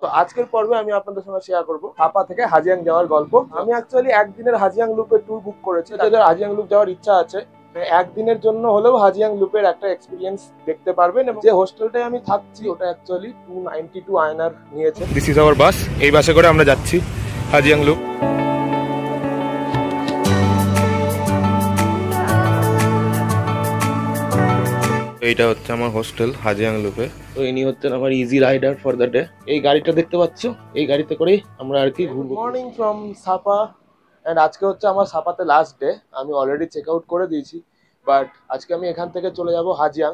তো আজকের পর্বে আমি আপনাদের সঙ্গে শেয়ার করব হাপা থেকে হাজিয়াং যাওয়ার গল্প। আমি অ্যাকচুয়ালি একদিনের হাজিয়াং লুপের ট্যুর বুক করেছি। যাদের হাজিয়াং লুপ যাওয়ার ইচ্ছা আছে একদিনের জন্য হলেও হাজিয়াং লুপের একটা এক্সপিরিয়েন্স দেখতে পারবেন। এবং যে হোস্টেলটায় আমি থাকছি ওটা অ্যাকচুয়ালি 292 আয়নার নিয়েছে। This is our bus. এই বাসে করে আমরা যাচ্ছি হাজিয়াং লুপ। এইটা হচ্ছে আমার হোস্টেল হাজিয়াং লুপে। তো ইনি হচ্ছেন আমার easy rider for the day. এই গাড়িটা দেখতে পাচ্ছ, এই গাড়িতে করেই আমরা আর কি ঘুরবো। Morning from সাপা। অ্যান্ড আজকে হচ্ছে আমার সাপাতে লাস্ট ডে। আমি অলরেডি চেক আউট করে দিয়েছি, বাট আজকে আমি এখান থেকে চলে যাব হাজিয়াং,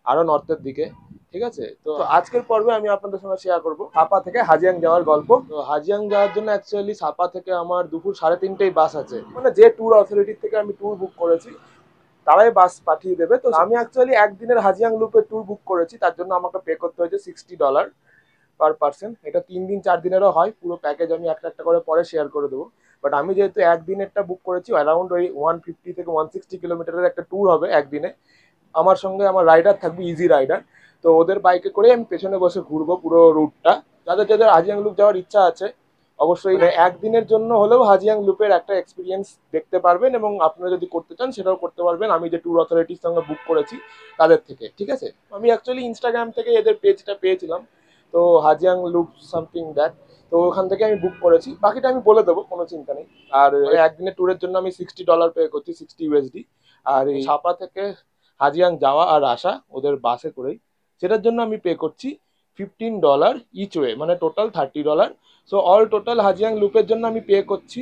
আরো নর্থের দিকে। ঠিক আছে, তো আজকের পর্বে আমি আপনাদের সঙ্গে শেয়ার করব সাপা থেকে হাজিয়াং যাওয়ার গল্প। তো হাজিয়াং যাওয়ার জন্য অ্যাকচুয়ালি সাপা থেকে আমার দুপুর 3:30টায় বাস আছে। মানে যে ট্যুর অথরিটি থেকে আমি ট্যুর বুক করেছি তারাই বাস পাঠিয়ে দেবে। তো আমি অ্যাকচুয়ালি একদিনের হাজিয়াং লুপের ট্যুর বুক করেছি, তার জন্য আমাকে পে করতে হয়েছে $60 পার পার্সন। এটা 3 দিন 4 দিনেরও হয়। পুরো প্যাকেজ আমি একটা একটা করে পরে শেয়ার করে দেবো। বাট আমি যেহেতু একদিনেরটা বুক করেছি, অ্যারাউন্ড ওই 150 থেকে 160 কিলোমিটারের একটা ট্যুর হবে একদিনে। আমার সঙ্গে আমার রাইডার থাকবে, ইজি রাইডার। তো ওদের বাইকে করে আমি পেছনে বসে ঘুরবো পুরো রুটটা। যাদের যাদের হাজিয়াং লুপ যাওয়ার ইচ্ছা আছে অবশ্যই একদিনের জন্য হলেও হাজিয়াং লুপের একটা এক্সপিরিয়েন্স দেখতে পারবেন। এবং আপনারা যদি করতে চান সেটাও করতে পারবেন আমি যে ট্যুর অথরিটির সঙ্গে বুক করেছি তাদের থেকে। ঠিক আছে, আমি অ্যাকচুয়ালি ইনস্টাগ্রাম থেকে এদের পেজটা পেয়েছিলাম, তো হাজিয়াং লুপ সামথিং দ্যাট। তো ওখান থেকে আমি বুক করেছি, বাকিটা আমি বলে দেবো, কোনো চিন্তা নেই। আর একদিনের ট্যুরের জন্য আমি $60 পে করছি, 60 USD। আর এই সাপা থেকে হাজিয়াং যাওয়া আর আসা ওদের বাসে করেই, সেটার জন্য আমি পে করছি $15 ইচ ওয়ে, মানে টোটাল $30। সো অল টোটাল হাজিয়াং লুপের জন্য আমি পে করছি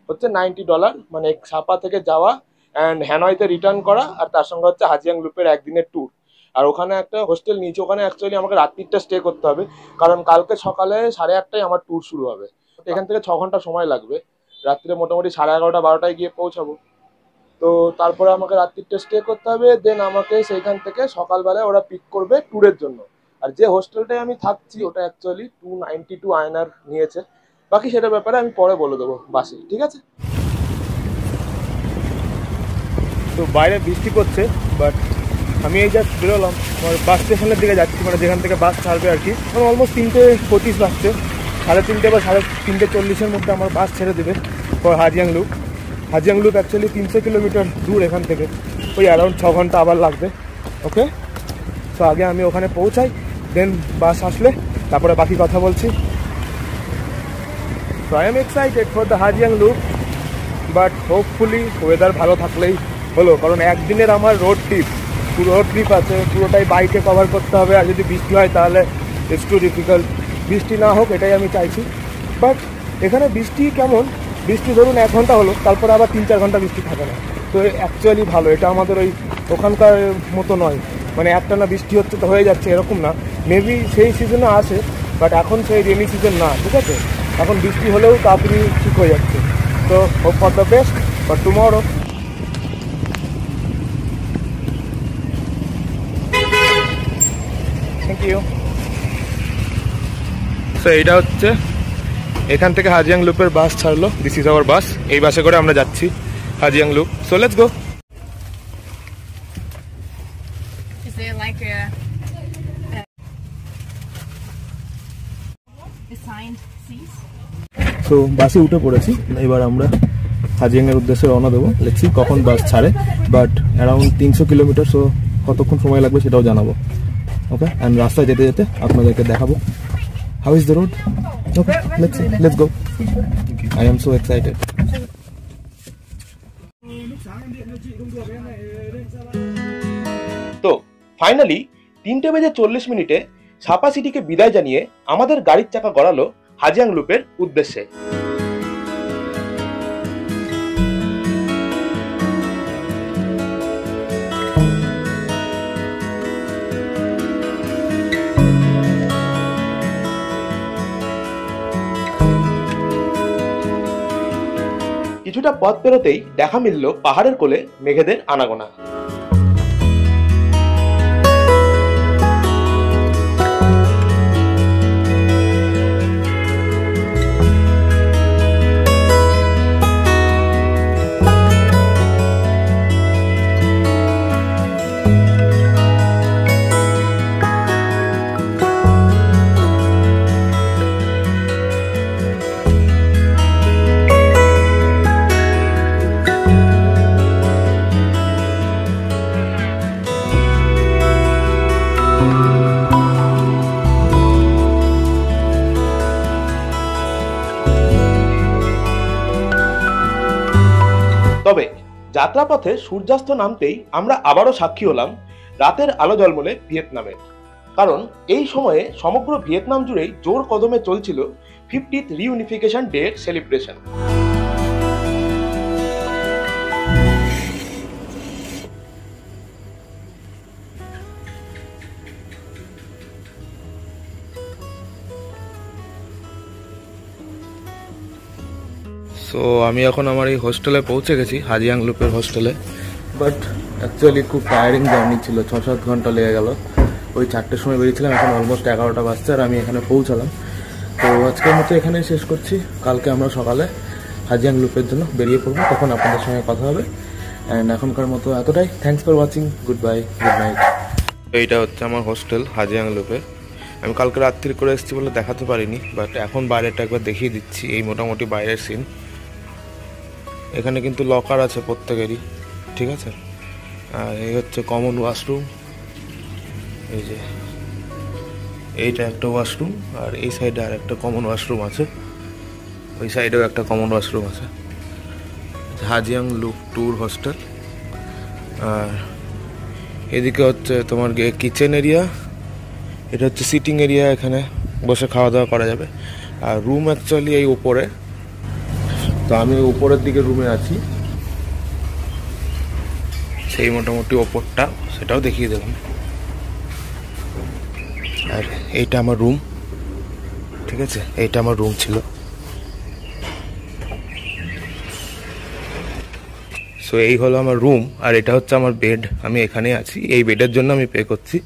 হচ্ছে $90, মানে সাপা থেকে যাওয়া অ্যান্ড হ্যানয়তে রিটার্ন করা, আর তার সঙ্গে হচ্ছে হাজিয়াং লুপের একদিনের ট্যুর। আর ওখানে একটা হোস্টেল নিয়েছি, ওখানে অ্যাকচুয়ালি আমাকে রাত্রিটা স্টে করতে হবে, কারণ কালকে সকালে 8:30টায় আমার ট্যুর শুরু হবে। এখান থেকে 6 ঘন্টা সময় লাগবে। রাত্রে মোটামুটি 11:30 12টায় গিয়ে পৌঁছাবো। তো তারপরে আমাকে রাত্রিটা স্টে করতে হবে, দেন আমাকে সেইখান থেকে সকালবেলায় ওরা পিক করবে ট্যুরের জন্য। আর যে হোস্টেলটায় আমি থাকছি ওটা অ্যাকচুয়ালি 292 আয়নার নিয়েছে। বাকি সেটার ব্যাপারে আমি পরে বলে দেবো বাসে, ঠিক আছে? তো বাইরে বৃষ্টি করছে, বাট আমি এই জাস্ট বেরোলাম, আমার বাস স্টেশনের দিকে যাচ্ছি, মানে যেখান থেকে বাস ছাড়বে আর কি। আমার অলমোস্ট 3:25 বাজছে। 3:30 বা 3:40-এর মধ্যে আমার বাস ছেড়ে দেবে for Hajiang loop. Hajiang loop actually 300 kilometre দূর এখান থেকে, ওই অ্যারাউন্ড 6 ঘন্টা আবার লাগবে। ওকে, তো আগে আমি ওখানে পৌঁছাই, দেন বাস আসলে তারপরে বাকি কথা বলছি। So I am excited for the Hajiang loop, but hopefully weather ভালো থাকলেই হলো, কারণ একদিনের আমার রোড ট্রিপ আছে, পুরোটাই বাইকে কভার করতে হবে। আর যদি বৃষ্টি হয় তাহলে ইটস টু ডিফিকাল্ট। বৃষ্টি না হোক এটাই আমি চাইছি, বাট এখানে বৃষ্টি কেমন, বৃষ্টি ধরুন 1 ঘন্টা হলো, তারপরে আবার 3-4 ঘন্টা বৃষ্টি থাকে না। তো অ্যাকচুয়ালি ভালো, এটা আমাদের ওই ওখানকার মতো নয়, মানে একটানা বৃষ্টি হচ্ছে তো হয়ে যাচ্ছে এরকম না। মেবি সেই সিজনে আসে, বাট এখন সেই রেনি সিজন না। ঠিক আছে, এখন বৃষ্টি হলেও তাড়াতাড়ি ঠিক হয়ে যাচ্ছে। তো hope for the best for tomorrow. Thank you. So এইটা হচ্ছে এখান থেকে হাজিয়াং লুপের বাস ছাড়লো। This is our bus. এই বাসে করে আমরা যাচ্ছি Hajiang loop. So let's go. Is there like a assigned seats? So বাসে উঠে পড়েছি, এবার আমরা হাজিয়াংয়ের উদ্দেশ্যে রওনা দেবো। লেটসি কখন বাস ছাড়ে, বাট অ্যারাউন্ড 300 কিলোমিটার। সো কতক্ষণ সময় লাগবে সেটাও জানাবো। ওকে, অ্যান্ড রাস্তায় যেতে যেতে আপনাদেরকে দেখাবো how is the road. Okay, let's go. I am so excited. তো ফাইনালি 3:40 সাপা সিটিকে বিদায় জানিয়ে আমাদের গাড়ির চাকা গড়ালো হাজিয়াং লুপের উদ্দেশ্যে। কিছুটা পথ পেরোতেই দেখা মিলল পাহাড়ের কোলে মেঘেদের আনাগোনা। যাত্রাপথে সূর্যাস্ত নামতেই আমরা আবারও সাক্ষী হলাম রাতের আলো ঝলমলে ভিয়েতনামের। কারণ এই সময়ে সমগ্র ভিয়েতনাম জুড়েই জোর কদমে চলছিল 50th reunification day celebration. So আমি এখন আমার এই হোস্টেলে পৌঁছে গেছি, হাজিয়াং লুপের হোস্টেলে। বাট অ্যাকচুয়ালি খুব টায়ারিং জার্নি ছিল, 6-7 ঘন্টা লেগে গেল। ওই 4টের সময় বেরিয়েছিলাম, এখন অলমোস্ট 11টা বাজছে আর আমি এখানে পৌঁছালাম। তো আজকের মতো এখানেই শেষ করছি। কালকে আমরা সকালে হাজিয়াং লুপের জন্য বেরিয়ে পড়বো, তখন আপনাদের সঙ্গে কথা হবে। অ্যান্ড এখনকার মতো এতটাই। Thanks for watching, good bye, good night. এইটা হচ্ছে আমার হোস্টেল হাজিয়াং লুপে। আমি কালকে রাত্রি করে এসেছি বলে দেখাতে পারিনি, বাট এখন বাইরেটা একবার দেখিয়ে দিচ্ছি। এই মোটামুটি বাইরের সিন। এখানে কিন্তু লকার আছে প্রত্যেকেরই, ঠিক আছে। আর এই হচ্ছে কমন ওয়াশরুম, এই যে এইটা একটা ওয়াশরুম, আর এই সাইডে আর একটা কমন ওয়াশরুম আছে, ওই সাইডেও একটা কমন ওয়াশরুম আছে। হাজিয়াং লুপ ট্যুর হোস্টেল। আর এদিকে হচ্ছে তোমার কিচেন এরিয়া, এটা হচ্ছে সিটিং এরিয়া, এখানে বসে খাওয়া দাওয়া করা যাবে। আর রুম অ্যাকচুয়ালি এই উপরে, তো আমি উপরের দিকে রুমে আছি, সেই মোটামুটি ওপরটা সেটাও দেখিয়ে দিলাম। আর এইটা আমার রুম, ঠিক আছে, এইটা আমার রুম ছিল। সো এই হলো আমার রুম, আর এটা হচ্ছে আমার বেড। আমি এখানে আছি, এই বেডের জন্য আমি পে করছি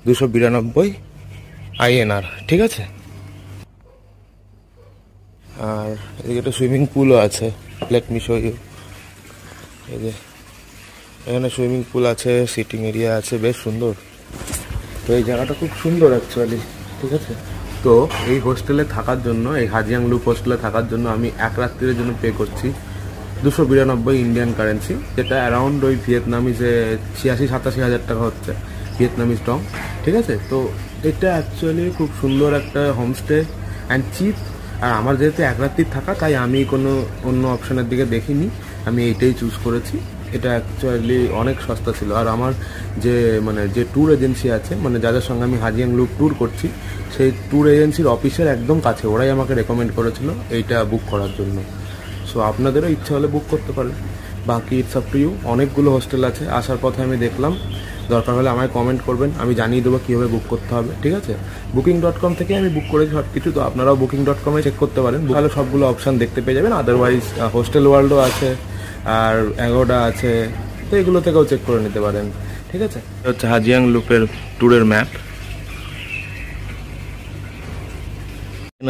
292 INR, ঠিক আছে। আর এদিকে একটা সুইমিং পুলও আছে, লেট মি শো ইউ। এই যে এখানে সুইমিং পুল আছে, সিটিং এরিয়া আছে, বেশ সুন্দর। তো এই জায়গাটা খুব সুন্দর অ্যাকচুয়ালি, ঠিক আছে। তো এই হোস্টেলে থাকার জন্য, এই হাজিয়াং লুপ হোস্টেলে থাকার জন্য আমি এক রাত্রির জন্য পে করছি 292 ইন্ডিয়ান কারেন্সি, যেটা অ্যারাউন্ড ওই ভিয়েতনামিজে 86-87 হাজার টাকা হচ্ছে ভিয়েতনামিজ টং, ঠিক আছে। তো এটা অ্যাকচুয়ালি খুব সুন্দর একটা হোমস্টে অ্যান্ড চিপ। আর আমার যেহেতু এক রাত্রির থাকা, তাই আমি কোনো অন্য অপশানের দিকে দেখিনি, আমি এইটাই চুজ করেছি। এটা অ্যাকচুয়ালি অনেক সস্তা ছিল। আর আমার যে ট্যুর এজেন্সি আছে, যাদের সঙ্গে আমি হাজিয়াং লুপ ট্যুর করছি, সেই ট্যুর এজেন্সির অফিসের একদম কাছে, ওরাই আমাকে রেকমেন্ড করেছিল এইটা বুক করার জন্য। সো আপনাদেরও ইচ্ছা হলে বুক করতে পারেন। বাকি ইটস আপ টু ইউ। অনেকগুলো হোস্টেল আছে, আসার পথে আমি দেখলাম, দরকার হলে আমায় কমেন্ট করবেন, আমি জানিয়ে দেবো কীভাবে বুক করতে হবে, ঠিক আছে। Booking.com থেকে আমি বুক করেছি সব কিছু, তো আপনারাও Booking.com চেক করতে পারেন, তাহলে সবগুলো অপশান দেখতে পেয়ে যাবেন। আদারওয়াইজ হোস্টেল ওয়ার্ল্ডও আছে, আর অ্যাগোডা আছে, তো এগুলো থেকেও চেক করে নিতে পারেন, ঠিক আছে। হচ্ছে হাজিয়াং লুপের ট্যুরের ম্যাপ।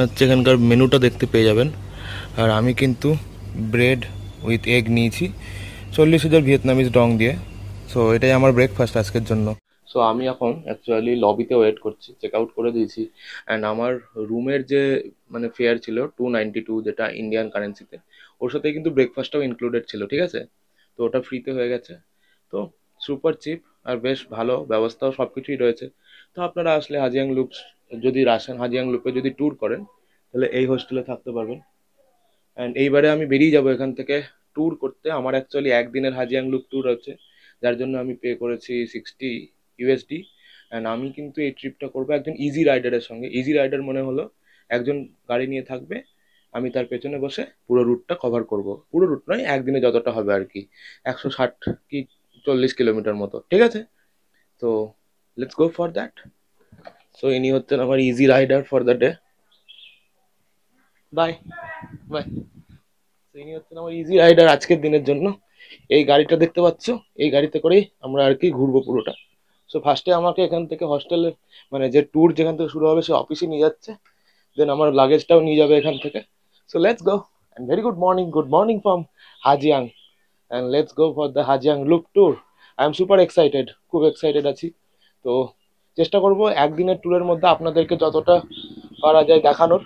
হচ্ছে এখানকার মেনুটা দেখতে পেয়ে যাবেন। আর আমি কিন্তু ব্রেড উইথ এগ নিয়েছি 40,000 ভিয়েতনামিজ ডং দিয়ে। সো এটাই আমার ব্রেকফাস্ট আজকের জন্য। সো আমি এখন অ্যাকচুয়ালি লবিতে ওয়েট করছি, চেক আউট করে দিয়েছি। অ্যান্ড আমার রুমের যে ফেয়ার ছিল 292, যেটা ইন্ডিয়ান কারেন্সিতে, ওর সাথে কিন্তু ব্রেকফাস্টটাও ইনক্লুডেড ছিল, ঠিক আছে। তো ওটা ফ্রিতে হয়ে গেছে। তো সুপার চিপ, আর বেশ ভালো ব্যবস্থাও সব কিছুই রয়েছে। তো আপনারা আসলে হাজিয়াং লুপ, যদি আসেন হাজিয়াং লুপে যদি ট্যুর করেন, তাহলে এই হোস্টেলে থাকতে পারবেন। অ্যান্ড এইবারে আমি বেরিয়ে যাব এখান থেকে ট্যুর করতে। আমার অ্যাকচুয়ালি একদিনের হাজিয়াং লুপ ট্যুর আছে, যার জন্য আমি পে করেছি 60 USD। অ্যান্ড আমি কিন্তু এই ট্রিপটা করবো একজন ইজি রাইডারের সঙ্গে। ইজি রাইডার মনে হলো একজন গাড়ি নিয়ে থাকবে, আমি তার পেছনে বসে পুরো রুটটা কভার করব। পুরো রুট নয়, একদিনে যতটা হবে আর কি, 160 কি 40 কিলোমিটার মতো, ঠিক আছে। তো let's go for that. So ইনি হচ্ছেন আমার easy rider for the day. Bye bye. ইনি হচ্ছেন আমার ইজি রাইডার আজকের দিনের জন্য। এই গাড়িটা দেখতে পাচ্ছ, এই গাড়িতে করেই আমরা আর কি ঘুরবো পুরোটা। সো ফার্স্টে আমাকে এখান থেকে হোস্টেলে, যে ট্যুর যেখান থেকে শুরু হবে সে অফিসে নিয়ে যাচ্ছে, দেন আমার লাগেজটাও নিয়ে যাবে এখান থেকে। So let's go, and very good morning from Hajiang, and let's go for the Hajiang loop tour. I am super excited, খুব এক্সাইটেড আছি। তো চেষ্টা করবো একদিনের ট্যুরের মধ্যে আপনাদেরকে যতটা পারা যায় দেখানোর।